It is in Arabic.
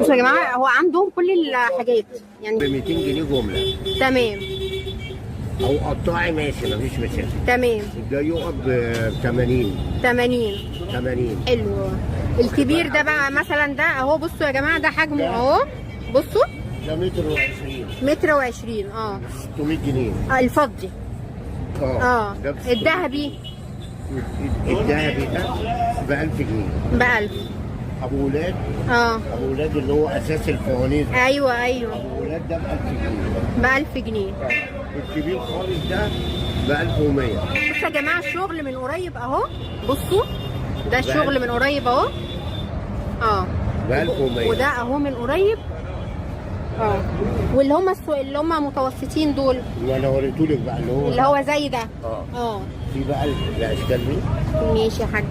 بصوا يا جماعه، هو عندهم كل الحاجات يعني. ب 200 جنيه جمله. تمام. او قطاعي ماشي مفيش مشاكل. تمام. ده يقف ب 80. 80. حلو. الكبير ده بقى مثلا ده اهو، بصوا يا جماعه ده حجمه اهو، بصوا ده متر و20. متر و20. اه 600 جنيه. الفضي. اه الذهبي. الذهبي ده ب 1000 جنيه. ب 1000. ابو ولاد. ابو ولاد اللي هو اساس الفوانيس. ايوه. ابو ولاد ده ب 1000 جنيه. ب 1000 جنيه. الكبير خالص ده ب 1100. بصوا يا جماعه الشغل من قريب اهو، بصوا ده الشغل من قريب اهو. ب 1100. وده اهو من قريب. واللي هم اللي هم متوسطين دول، وانا وريتهولك بقى اللي هو زي ده. في بقى الاشكال دي. ماشي يا حاج.